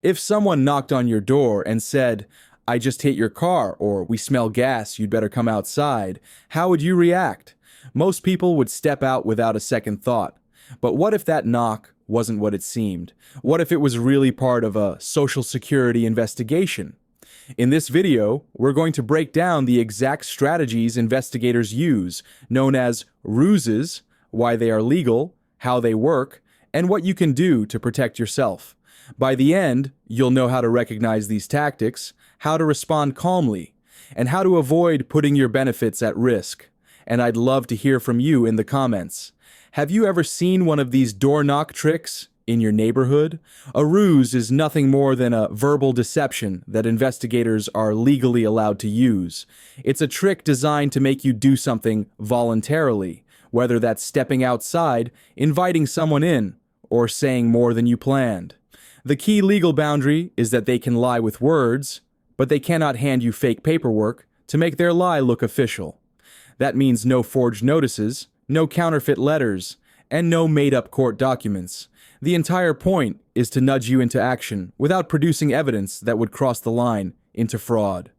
If someone knocked on your door and said, "I just hit your car," or "We smell gas, you'd better come outside," how would you react? Most people would step out without a second thought. But what if that knock wasn't what it seemed? What if it was really part of a social security investigation? In this video, we're going to break down the exact strategies investigators use, known as ruses, why they are legal, how they work, and what you can do to protect yourself. By the end, you'll know how to recognize these tactics, how to respond calmly, and how to avoid putting your benefits at risk. And I'd love to hear from you in the comments. Have you ever seen one of these door knock tricks in your neighborhood? A ruse is nothing more than a verbal deception that investigators are legally allowed to use. It's a trick designed to make you do something voluntarily, whether that's stepping outside, inviting someone in, or saying more than you planned. The key legal boundary is that they can lie with words, but they cannot hand you fake paperwork to make their lie look official. That means no forged notices, no counterfeit letters, and no made-up court documents. The entire point is to nudge you into action without producing evidence that would cross the line into fraud.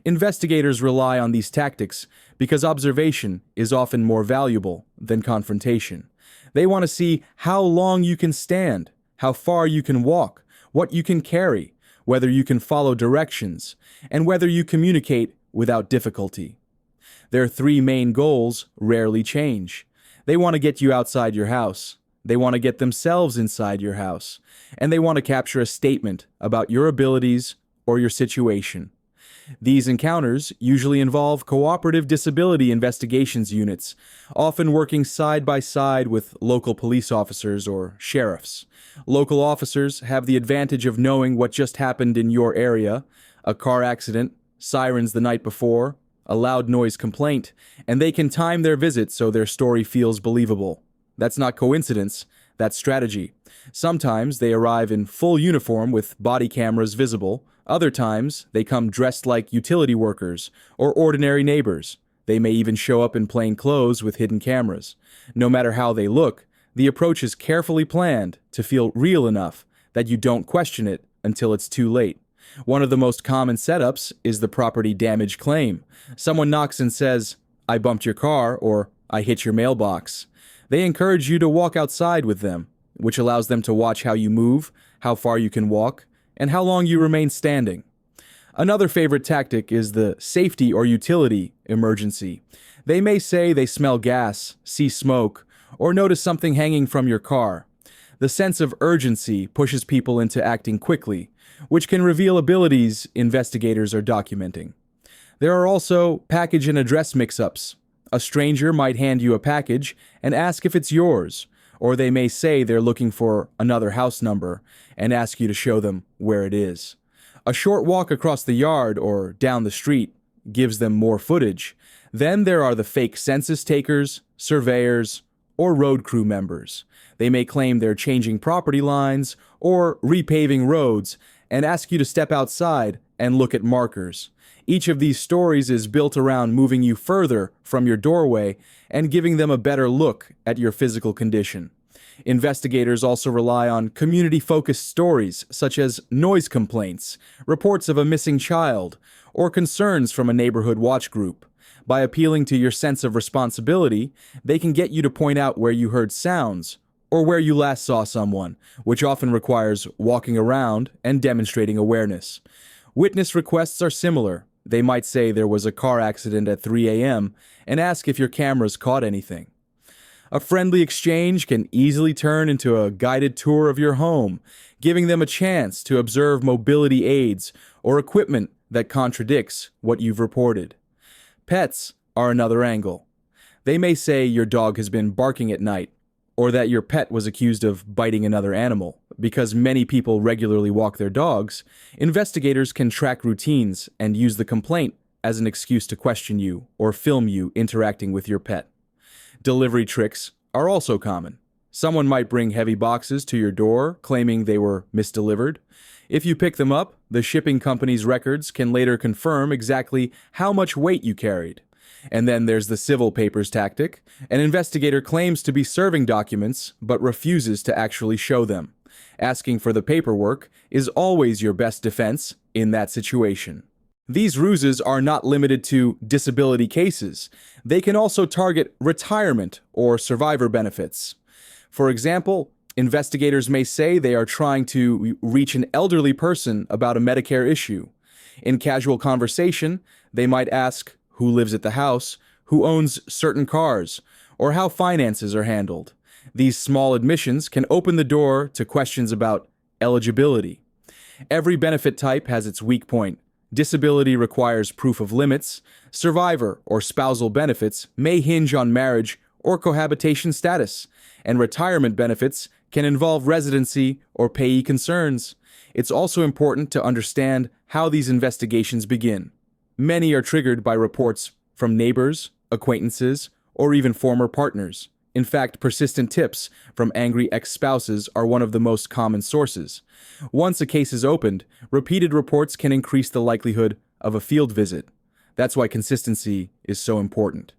Investigators rely on these tactics because observation is often more valuable than confrontation. They want to see how long you can stand, how far you can walk, what you can carry, whether you can follow directions, and whether you communicate without difficulty. Their three main goals rarely change. They want to get you outside your house, they want to get themselves inside your house, and they want to capture a statement about your abilities or your situation. These encounters usually involve cooperative disability investigations units, often working side by side with local police officers or sheriffs. Local officers have the advantage of knowing what just happened in your area, a car accident, sirens the night before, a loud noise complaint, and they can time their visit so their story feels believable. That's not coincidence, that's strategy. Sometimes they arrive in full uniform with body cameras visible. Other times, they come dressed like utility workers or ordinary neighbors. They may even show up in plain clothes with hidden cameras. No matter how they look, the approach is carefully planned to feel real enough that you don't question it until it's too late. One of the most common setups is the property damage claim. Someone knocks and says, "I bumped your car," or "I hit your mailbox." They encourage you to walk outside with them, which allows them to watch how you move, how far you can walk, and how long you remain standing. Another favorite tactic is the safety or utility emergency. They may say they smell gas, see smoke, or notice something hanging from your car. The sense of urgency pushes people into acting quickly, which can reveal abilities investigators are documenting. There are also package and address mix-ups. A stranger might hand you a package and ask if it's yours, or they may say they're looking for another house number and ask you to show them where it is. A short walk across the yard or down the street gives them more footage. Then there are the fake census takers, surveyors, or road crew members. They may claim they're changing property lines or repaving roads and ask you to step outside and look at markers. Each of these stories is built around moving you further from your doorway and giving them a better look at your physical condition. Investigators also rely on community-focused stories such as noise complaints, reports of a missing child, or concerns from a neighborhood watch group. By appealing to your sense of responsibility, they can get you to point out where you heard sounds or where you last saw someone, which often requires walking around and demonstrating awareness. Witness requests are similar. They might say there was a car accident at 3 a.m. and ask if your cameras caught anything. A friendly exchange can easily turn into a guided tour of your home, giving them a chance to observe mobility aids or equipment that contradicts what you've reported. Pets are another angle. They may say your dog has been barking at night, or that your pet was accused of biting another animal. Because many people regularly walk their dogs, investigators can track routines and use the complaint as an excuse to question you or film you interacting with your pet. Delivery tricks are also common. Someone might bring heavy boxes to your door, claiming they were misdelivered. If you pick them up, the shipping company's records can later confirm exactly how much weight you carried. And then there's the civil papers tactic. An investigator claims to be serving documents, but refuses to actually show them. Asking for the paperwork is always your best defense in that situation. These ruses are not limited to disability cases. They can also target retirement or survivor benefits. For example, investigators may say they are trying to reach an elderly person about a Medicare issue. In casual conversation, they might ask who lives at the house, who owns certain cars, or how finances are handled. These small admissions can open the door to questions about eligibility. Every benefit type has its weak point. Disability requires proof of limits. Survivor or spousal benefits may hinge on marriage or cohabitation status, and retirement benefits can involve residency or payee concerns. It's also important to understand how these investigations begin. Many are triggered by reports from neighbors, acquaintances, or even former partners. In fact, persistent tips from angry ex-spouses are one of the most common sources. Once a case is opened, repeated reports can increase the likelihood of a field visit. That's why consistency is so important.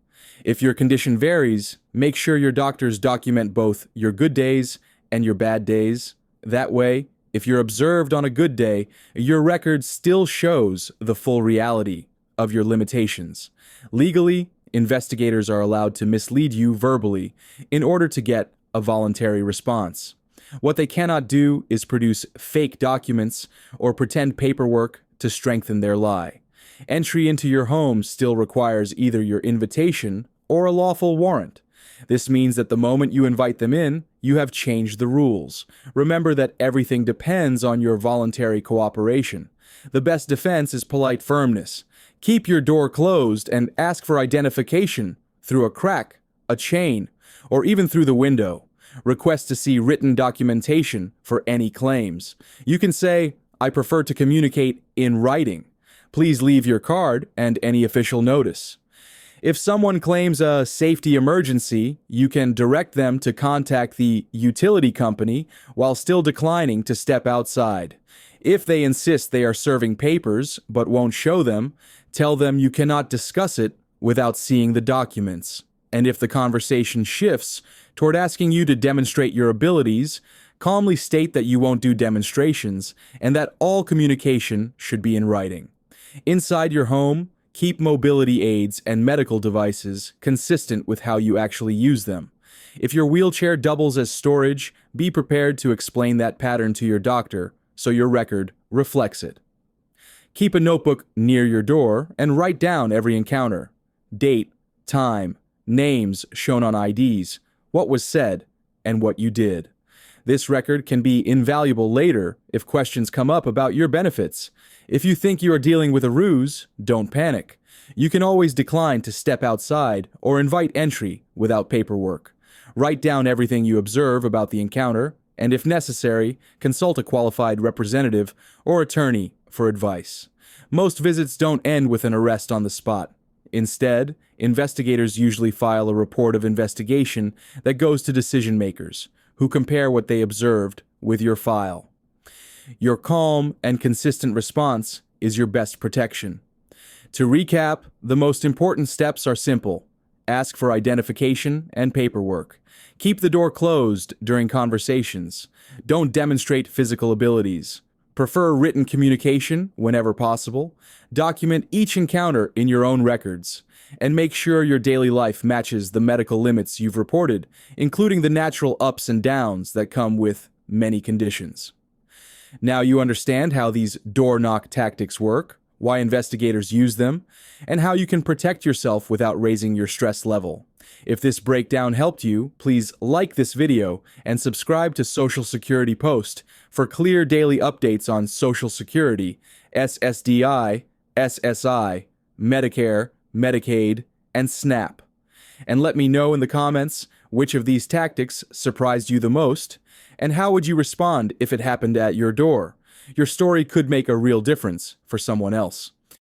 If your condition varies, make sure your doctors document both your good days and your bad days. That way, if you're observed on a good day, your record still shows the full reality of your limitations. Legally, investigators are allowed to mislead you verbally in order to get a voluntary response. What they cannot do is produce fake documents or pretend paperwork to strengthen their lie. Entry into your home still requires either your invitation or a lawful warrant. This means that the moment you invite them in, you have changed the rules. Remember that everything depends on your voluntary cooperation. The best defense is polite firmness. Keep your door closed and ask for identification through a crack, a chain, or even through the window. Request to see written documentation for any claims. You can say, "I prefer to communicate in writing. Please leave your card and any official notice." If someone claims a safety emergency, you can direct them to contact the utility company while still declining to step outside. If they insist they are serving papers but won't show them, tell them you cannot discuss it without seeing the documents. And if the conversation shifts toward asking you to demonstrate your abilities, calmly state that you won't do demonstrations and that all communication should be in writing. Inside your home, keep mobility aids and medical devices consistent with how you actually use them. If your wheelchair doubles as storage, be prepared to explain that pattern to your doctor so your record reflects it. Keep a notebook near your door and write down every encounter. Date, time, names shown on IDs, what was said, and what you did. This record can be invaluable later if questions come up about your benefits. If you think you are dealing with a ruse, don't panic. You can always decline to step outside or invite entry without paperwork. Write down everything you observe about the encounter, and if necessary, consult a qualified representative or attorney for advice. Most visits don't end with an arrest on the spot. Instead, investigators usually file a report of investigation that goes to decision makers, who compare what they observed with your file. Your calm and consistent response is your best protection. To recap, the most important steps are simple. Ask for identification and paperwork. Keep the door closed during conversations. Don't demonstrate physical abilities. Prefer written communication whenever possible. Document each encounter in your own records. And make sure your daily life matches the medical limits you've reported, including the natural ups and downs that come with many conditions. Now you understand how these door knock tactics work, why investigators use them, and how you can protect yourself without raising your stress level. If this breakdown helped you, please like this video and subscribe to Social Security Post for clear daily updates on Social Security, SSDI, SSI, Medicare, Medicaid, and SNAP. And let me know in the comments which of these tactics surprised you the most, and how would you respond if it happened at your door? Your story could make a real difference for someone else.